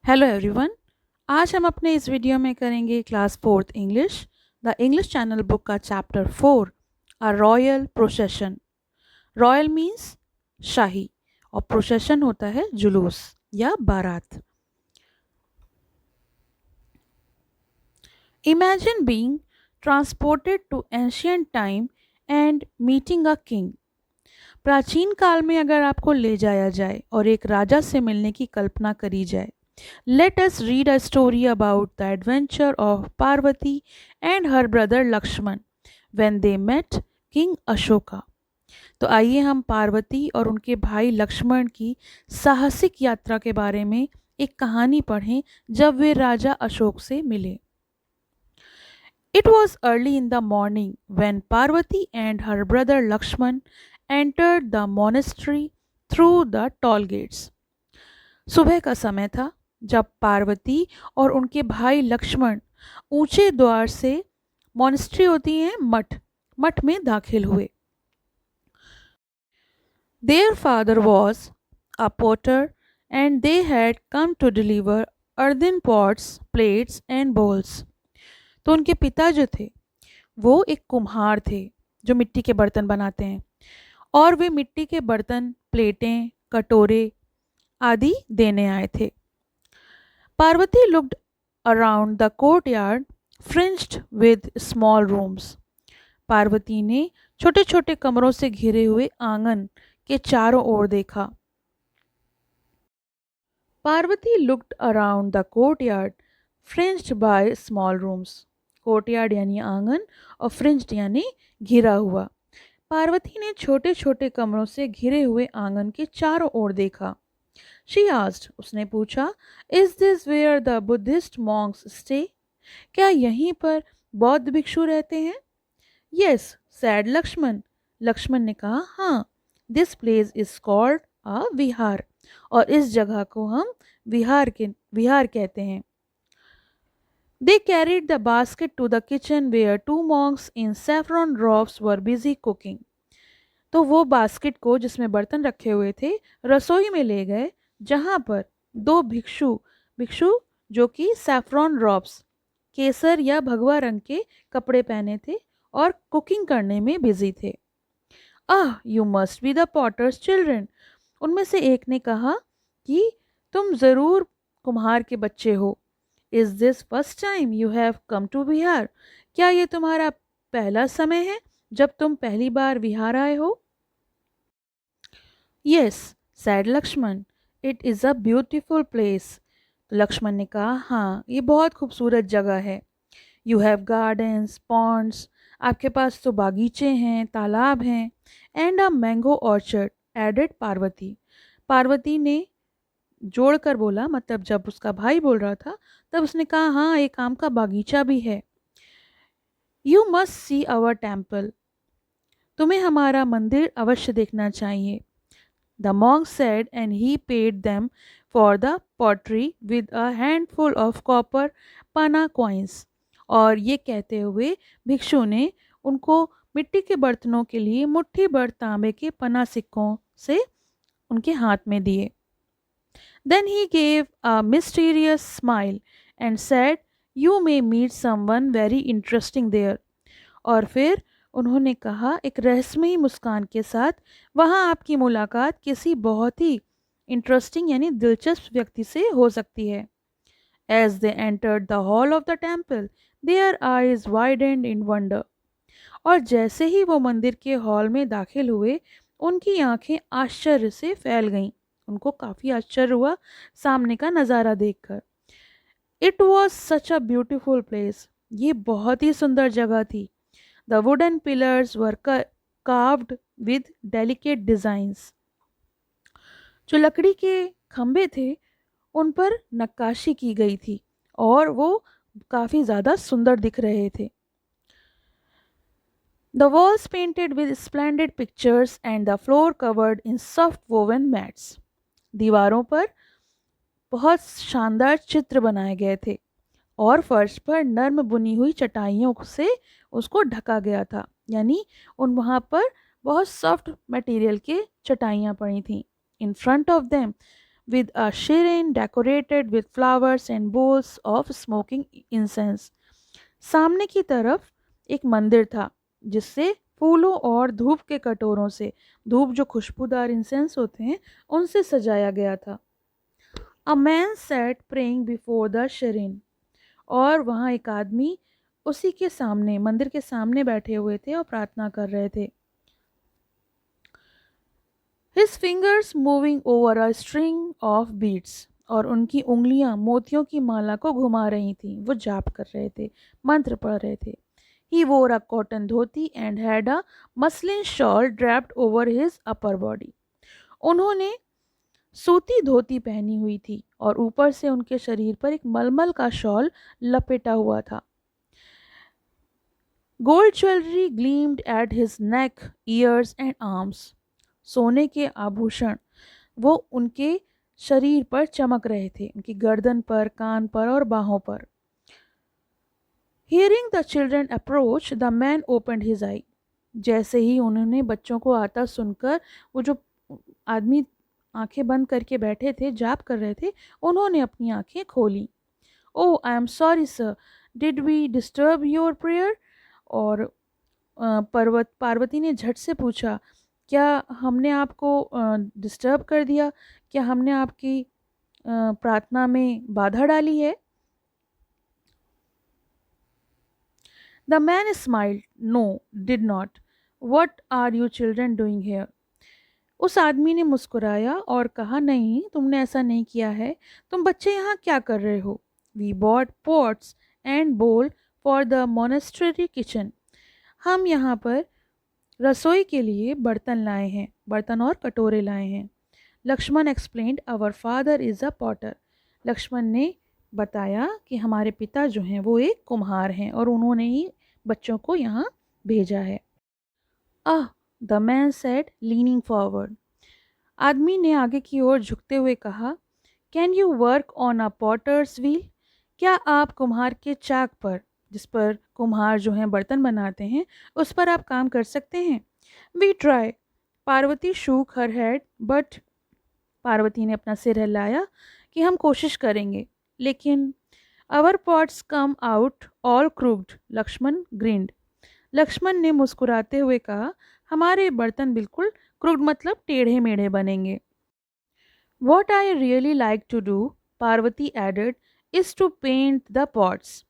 Hello everyone. आज हम अपने इस वीडियो में करेंगे class fourth English the English channel book का chapter 4 a royal procession. Royal means शाही और प्रोसेशन होता है जुलूस या बारात। Imagine being transported to ancient time and meeting a king. प्राचीन काल में अगर आपको ले जाया जाए और एक राजा से मिलने की कल्पना करी जाए। Let us read a story about the adventure of Parvati and her brother Lakshman when they met King Ashoka। तो आइए हम पार्वती और उनके भाई लक्ष्मण की साहसिक यात्रा के बारे में एक कहानी पढ़ें जब वे राजा अशोक से मिले। It was early in the morning when Parvati and her brother Lakshman entered the monastery through the toll gates। सुबह का समय था जब पार्वती और उनके भाई लक्ष्मण ऊंचे द्वार से, मॉनेस्ट्री होती है मठ, मठ में दाखिल हुए। Their father was a potter and they had come to deliver earthen pots, plates and bowls। तो उनके पिता जो थे वो एक कुम्हार थे जो मिट्टी के बर्तन बनाते हैं और वे मिट्टी के बर्तन, प्लेटें, कटोरे आदि देने आए थे। Parvati looked around the courtyard fringed with small rooms। Parvati ने छोटे छोटे कमरों से घिरे हुए आंगन के चारों ओर देखा। Parvati looked around the courtyard fringed by small rooms। Courtyard यानी आंगन और फ्रिंज्ड यानी घिरा हुआ। पार्वती ने छोटे छोटे कमरों से घिरे हुए आंगन के चारों ओर देखा। She asked, उसने पूछा, Is this where the Buddhist monks stay? क्या यहीं पर बौद्ध भिक्षु रहते हैं? Yes, said Lakshman. लक्ष्मण ने कहा, हाँ। This place is called a विहार। और इस जगह को हम विहार कहते हैं। They carried the basket to the kitchen where two monks in saffron robes were busy cooking। तो वो बास्केट को जिसमें बर्तन रखे हुए थे रसोई में ले गए, जहाँ पर दो भिक्षु भिक्षु जो कि सैफ्रॉन रॉब्स, केसर या भगवा रंग के कपड़े पहने थे और कुकिंग करने में बिजी थे। Ah, you must be the potter's children. उनमें से एक ने कहा कि तुम ज़रूर कुम्हार के बच्चे हो। Is this first time you have come to Bihar? क्या ये तुम्हारा पहला समय है जब तुम पहली बार बिहार आए हो? Yes, said Lakshman, it is a beautiful place. तो लक्ष्मण ने कहा, हाँ, ये बहुत खूबसूरत जगह है। यू हैव गार्डन्स, पॉन्ड्स, आपके पास तो बागीचे हैं, तालाब हैं, and a mango orchard, added Parvati. Parvati ने जोड़कर बोला, मतलब जब उसका भाई बोल रहा था तब उसने कहा, हाँ, एक आम का बागीचा भी है। You must see our temple, तुम्हें हमारा मंदिर अवश्य देखना चाहिए। The monk said, and he paid them for the pottery with a handful of copper pana coins। और ये कहते हुए भिक्षु ने उनको मिट्टी के बर्तनों के लिए मुट्ठी भर तांबे के पना सिक्कों से उनके हाथ में दिए। Then he gave a mysterious smile and said, You may meet someone very interesting there। और फिर उन्होंने कहा एक रहस्यमयी मुस्कान के साथ, वहाँ आपकी मुलाकात किसी बहुत ही इंटरेस्टिंग यानी दिलचस्प व्यक्ति से हो सकती है। As they entered the hall of the temple, their eyes widened in wonder। और जैसे ही वो मंदिर के हॉल में दाखिल हुए, उनकी आंखें आश्चर्य से फैल गईं। उनको काफ़ी आश्चर्य हुआ सामने का नज़ारा देखकर। It was such a beautiful place। ये बहुत ही सुंदर जगह थी। The wooden pillars were carved with delicate designs। जो लकड़ी के खंभे थे उन पर नक्काशी की गई थी और वो काफ़ी ज़्यादा सुंदर दिख रहे थे। The walls painted with splendid pictures and the floor covered in soft woven mats। दीवारों पर बहुत शानदार चित्र बनाए गए थे और फर्श पर नर्म बुनी हुई चटाइयों से उसको ढका गया था, यानी वहाँ पर बहुत सॉफ्ट मटेरियल के चटाइयाँ पड़ी थीं। In front of them, with a shrine decorated with flowers and bowls of smoking incense. सामने की तरफ एक मंदिर था जिससे फूलों और धूप के कटोरों से, धूप जो खुशबूदार इंसेंस होते हैं, उनसे सजाया गया था. A man sat praying before the shrine. और वहाँ एक आदमी उसी के सामने, मंदिर के सामने बैठे हुए थे और प्रार्थना कर रहे थे. His fingers moving over a string of beads. और उनकी उंगलियां मोतियों की माला को घुमा रही थीं. वो जाप कर रहे थे, मंत्र पढ़ रहे थे. He wore a cotton dhoti and had a muslin shawl draped over his upper body. उन्होंने सूती धोती पहनी हुई थी और ऊपर से उनके शरीर पर एक मलमल का शॉल लपेटा हुआ था. Gold jewellery gleamed at his neck, years and arms. सोने के आभूषण वो उनके शरीर पर चमक रहे थे, उनकी गर्दन पर, कान पर और बाहों पर. Hearing the children approach, the man opened his eye. जैसे ही उन्होंने बच्चों को आता सुनकर, वो जो आदमी आंखें बंद करके बैठे थे, जाप कर रहे थे, उन्होंने अपनी आंखें खोली. Oh, I am sorry sir, did we disturb your prayer. और पार्वती ने झट से पूछा, क्या हमने आपको डिस्टर्ब कर दिया, क्या हमने आपकी प्रार्थना में बाधा डाली है. The man smiled, no, did not. What are you children doing here. उस आदमी ने मुस्कुराया और कहा, नहीं, तुमने ऐसा नहीं किया है. तुम बच्चे यहाँ क्या कर रहे हो. वी बॉट पॉट्स एंड बोल फॉर द मोनेस्ट्री किचन. हम यहाँ पर रसोई के लिए बर्तन लाए हैं, बर्तन और कटोरे लाए हैं. Lakshman explained, our father is a potter. Lakshman ने बताया कि हमारे पिता जो हैं वो एक कुम्हार हैं और उन्होंने ही बच्चों को यहाँ भेजा है. Ah, the man said, leaning forward. आदमी ने आगे की ओर झुकते हुए कहा, can you work on a potter's wheel. क्या आप कुम्हार के चाक पर, जिस पर कुम्हार जो हैं बर्तन बनाते हैं, उस पर आप काम कर सकते हैं. We try. Parvati shook her head, but. Parvati ने अपना सिर हिलाया कि हम कोशिश करेंगे, लेकिन. Our pots come out all crooked. Lakshman grinned. Lakshman ने मुस्कुराते हुए कहा, हमारे बर्तन बिल्कुल क्रूक्ड मतलब टेढ़े मेढ़े बनेंगे. What I really like to do, Parvati added, is to paint the pots.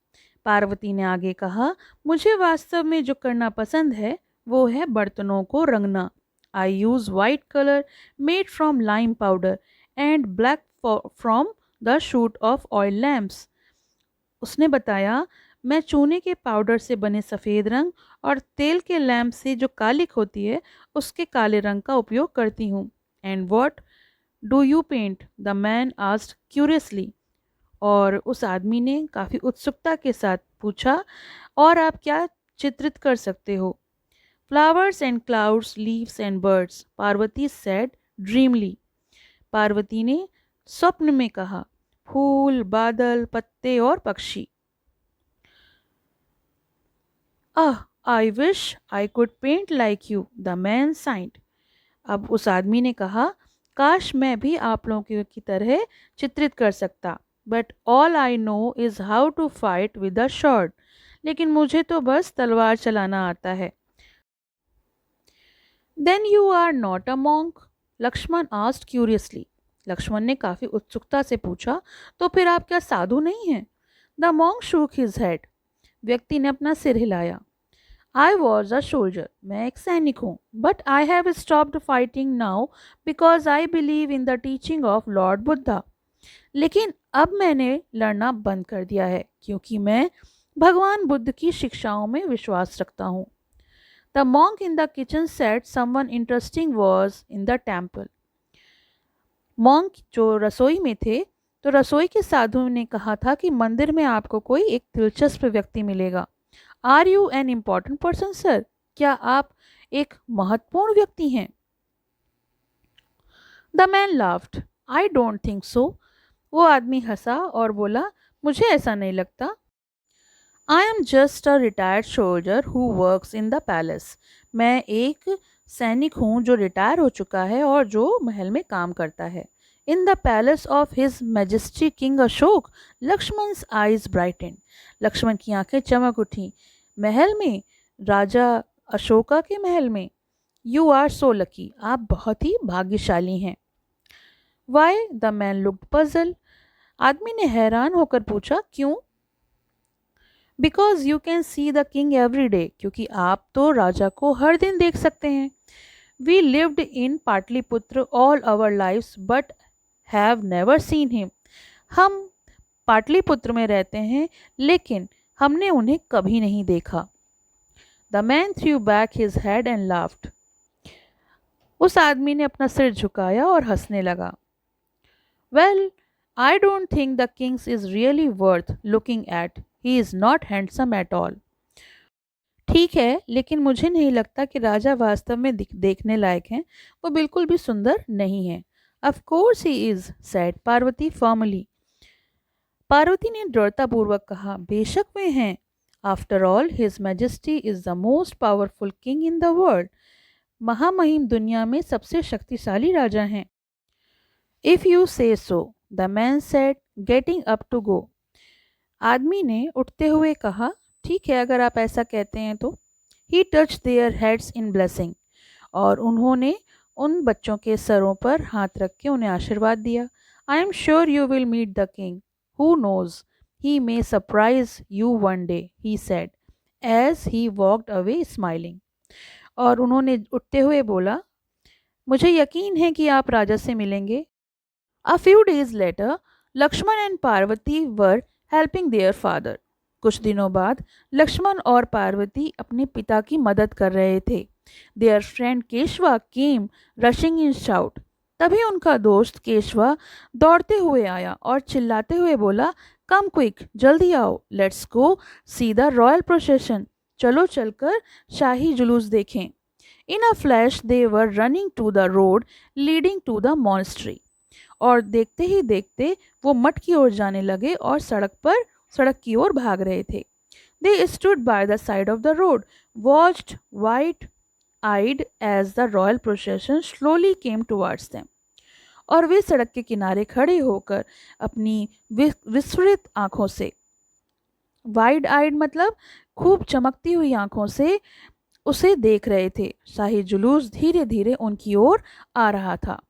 Parvati ने आगे कहा, मुझे वास्तव में जो करना पसंद है वो है बर्तनों को रंगना. I use white colour made from lime powder and black from the soot of oil lamps. उसने बताया, मैं चूने के पाउडर से बने सफ़ेद रंग और तेल के लैम्प से जो कालिक होती है उसके काले रंग का उपयोग करती हूँ. And what do you paint, the man asked curiously. और उस आदमी ने काफ़ी उत्सुकता के साथ पूछा, और आप क्या चित्रित कर सकते हो. Flowers and clouds, leaves and birds, Parvati said dreamily. Parvati ने स्वप्न में कहा, फूल, बादल, पत्ते और पक्षी. Ah, I wish I could paint like you, the man sighed. अब उस आदमी ने कहा, काश मैं भी आप लोगों की तरह चित्रित कर सकता. But all I know is how to fight with a sword. लेकिन मुझे तो बस तलवार चलाना आता है. Then you are not a monk, Lakshman asked curiously. Lakshman ने काफ़ी उत्सुकता से पूछा, तो फिर आप क्या साधु नहीं हैं. The monk shook his head. व्यक्ति ने अपना सिर हिलाया. आई वॉज अ सोल्जर, मैं एक सैनिक हूँ. But I have stopped fighting now because I believe in the teaching of Lord Buddha. लेकिन अब मैंने लड़ना बंद कर दिया है क्योंकि मैं भगवान बुद्ध की शिक्षाओं में विश्वास रखता हूँ. The monk in the kitchen said someone interesting was in the temple. Monk जो रसोई में थे, तो रसोई के साधु ने कहा था कि मंदिर में आपको कोई एक दिलचस्प व्यक्ति मिलेगा. Are you an important person sir, क्या आप एक महत्वपूर्ण व्यक्ति हैं. The man laughed, I don't think so. वो आदमी हंसा और बोला, मुझे ऐसा नहीं लगता. I am just a retired soldier who works in the palace. मैं एक सैनिक हूँ जो रिटायर हो चुका है और जो महल में काम करता है। In the palace of his majesty king Ashoka, Lakshman's eyes brightened. Lakshman की आंखें चमक उठी। महल में, राजा अशोका के महल में। यू आर सो लकी, आप बहुत ही भाग्यशाली हैं। Why? The man looked puzzled. आदमी ने हैरान होकर पूछा, क्यों? Because you can see the king every day, क्योंकि आप तो राजा को हर दिन देख सकते हैं। We lived in Pataliputra all our lives but have never seen him. हम पाटलिपुत्र में रहते हैं लेकिन हमने उन्हें कभी नहीं देखा। The man through back his head and laughed. उस आदमी ने अपना सिर झुकाया और हंसने लगा। Well, I don't think the Kings is really worth looking at, he is not handsome at all. ठीक है, लेकिन मुझे नहीं लगता कि राजा वास्तव में देखने लायक हैं। वो बिल्कुल भी सुंदर नहीं है। Of course he is, said Parvati formally. Parvati ने दृढ़तापूर्वक कहा, बेशक वे हैं। After all his majesty is the most powerful king in the world. महामहिम दुनिया में सबसे शक्तिशाली राजा हैं। If you say so, the man said, getting up to go. आदमी ने उठते हुए कहा, ठीक है, अगर आप ऐसा कहते हैं तो। He touch their heads in blessing. और उन्होंने उन बच्चों के सरों पर हाथ रख के उन्हें आशीर्वाद दिया। I am sure you will meet the king, who knows, he may surprise you one day, he said as he walked away smiling. और उन्होंने उठते हुए बोला, मुझे यकीन है कि आप राजा से मिलेंगे। A few days later, Lakshman and Parvati were helping their father. कुछ दिनों बाद लक्ष्मण और पार्वती अपने पिता की मदद कर रहे थे। Their friend Keshwa came rushing in shout. तभी उनका दोस्त केशवा दौड़ते हुए आया और चिल्लाते हुए बोला, कम क्विक, जल्दी आओ, let's go see the royal procession. चलो चलकर शाही जुलूस देखें। In a flash they were running to the road leading to the monastery. और देखते ही देखते वो मठ की ओर जाने लगे और सड़क की ओर भाग रहे थे। They stood by the side of the road, watched wide eyed as the royal procession slowly came towards them. और वे सड़क के किनारे खड़े होकर अपनी विस्फुरित आंखों से, वाइड आइड मतलब खूब चमकती हुई आंखों से उसे देख रहे थे। शाही जुलूस धीरे धीरे उनकी ओर आ रहा था।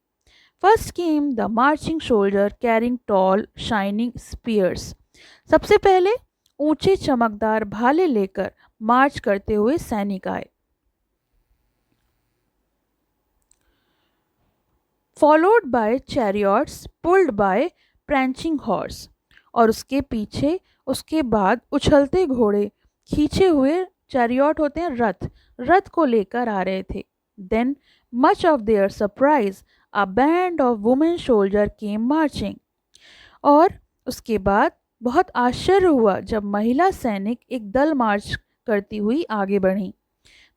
First came the marching soldier carrying tall, shining spears. सबसे पहले ऊंचे चमकदार भाले लेकर मार्च करते हुए सैनिक आए। Followed by chariots pulled by prancing horse. और उसके पीछे उसके बाद उछलते घोड़े खींचे हुए, चैरियट होते हैं रथ, रथ को लेकर आ रहे थे। Then, much of their surprise, a band of women soldier came marching. और उसके बाद बहुत आश्चर्य हुआ जब महिला सैनिक एक दल मार्च करती हुई आगे बढ़ी।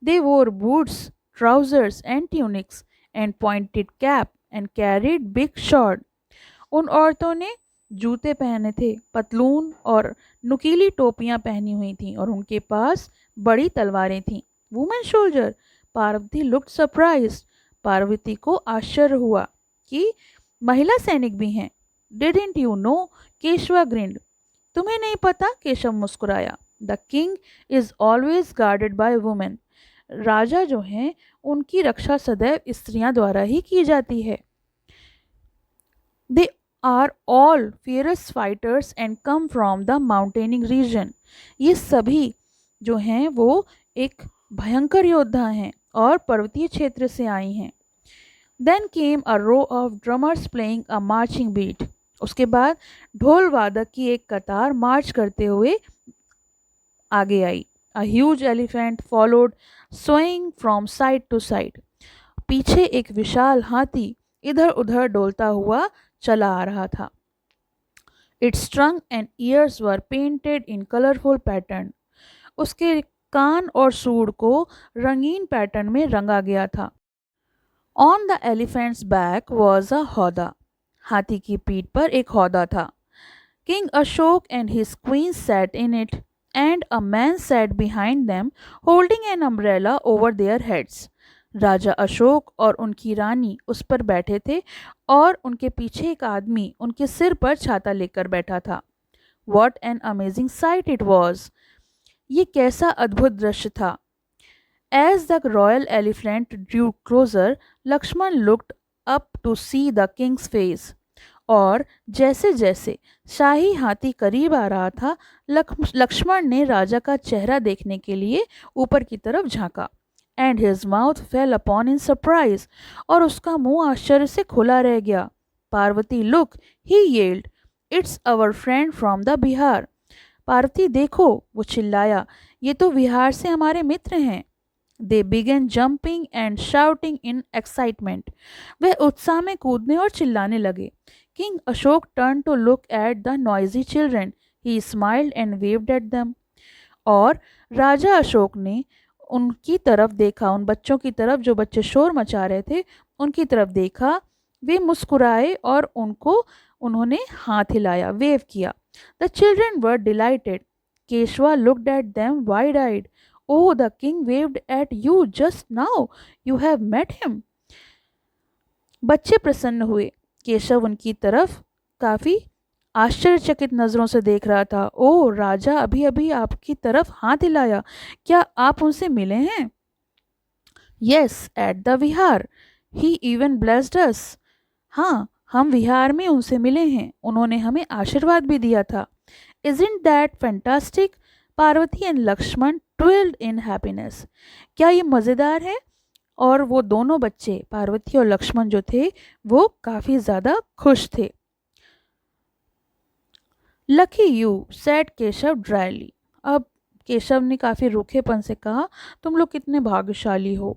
They wore boots, trousers and tunics and pointed cap and carried big sword. उन औरतों ने जूते पहने थे, पतलून और नुकीली टोपियां पहनी हुई थीं और उनके पास बड़ी तलवारें थीं। Women soldier, Parvati looked surprised. Parvati को आश्चर्य हुआ कि महिला सैनिक भी हैं। Didn't you know? Keshava grinned. तुम्हें नहीं पता? केशव मुस्कुराया। The king is always guarded by women. राजा जो हैं उनकी रक्षा सदैव स्त्रियां द्वारा ही की जाती है। They are all fierce fighters and come from the mountainous region. ये सभी जो हैं वो एक भयंकर योद्धा हैं और पर्वतीय क्षेत्र से आई हैं। Then came a row of drummers playing a marching beat. उसके बाद ढोल वादक की एक कतार मार्च करते हुए आगे आई। A huge elephant followed swaying from side to side. पीछे एक विशाल हाथी इधर उधर डोलता हुआ चला आ रहा था। It's trunk and years were painted in colourful pattern. उसके कान और सूंड को रंगीन पैटर्न में रंगा गया था। On the elephant's back was a howdah. हाथी की पीठ पर एक हौदा था। King Ashoka and his queen sat in it and a man sat behind them holding an umbrella over their heads. राजा अशोक और उनकी रानी उस पर बैठे थे और उनके पीछे एक आदमी उनके सिर पर छाता लेकर बैठा था। What an amazing sight it was! ये कैसा अद्भुत दृश्य था। As the royal elephant drew closer, Lakshman looked up to see the king's face. और जैसे जैसे शाही हाथी करीब आ रहा था, लक्ष्मण ने राजा का चेहरा देखने के लिए ऊपर की तरफ झांका। And his mouth fell open in surprise, और उसका मुंह आश्चर्य से खुला रह गया। Parvati look, he yelled, it's our friend from the vihara. Parvati देखो, वो चिल्लाया, ये तो बिहार से हमारे मित्र हैं। They began jumping and shouting in excitement. वह उत्साह में कूदने और चिल्लाने लगे। King Ashoka turn to look at the noisy children, he smiled and waved at them. और राजा अशोक ने उनकी तरफ देखा, उन बच्चों की तरफ जो बच्चे शोर मचा रहे थे, उनकी तरफ देखा। वे मुस्कुराए और उन्होंने हाथ हिलाया, वेव किया। The children were delighted. Keshava looked at them wide eyed. Oh, the king waved at you just now. You have met him. बच्चे प्रसन्न हुए। केशव उनकी तरफ काफी आश्चर्यचकित नजरों से देख रहा था। ओह, राजा अभी अभी आपकी तरफ हाथ हिलाया, क्या आप उनसे मिले हैं? Yes, at the Vihar. He even blessed us. हाँ, हम विहार में उनसे मिले हैं, उन्होंने हमें आशीर्वाद भी दिया था। Isn't that fantastic? Parvati and Lakshman twirled in happiness. क्या ये मज़ेदार है? और वो दोनों बच्चे, पार्वती और लक्ष्मण जो थे, वो काफ़ी ज़्यादा खुश थे। Lucky you, said Keshav drily. अब केशव ने काफ़ी रूखेपन से कहा, तुम लोग कितने भाग्यशाली हो।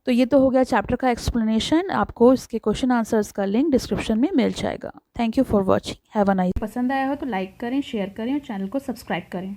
तो ये तो हो गया चैप्टर का एक्सप्लेनेशन। आपको इसके क्वेश्चन आंसर्स का लिंक डिस्क्रिप्शन में मिल जाएगा। Thank you for watching. Have a nice. पसंद आया हो तो लाइक करें, शेयर करें और चैनल को सब्सक्राइब करें।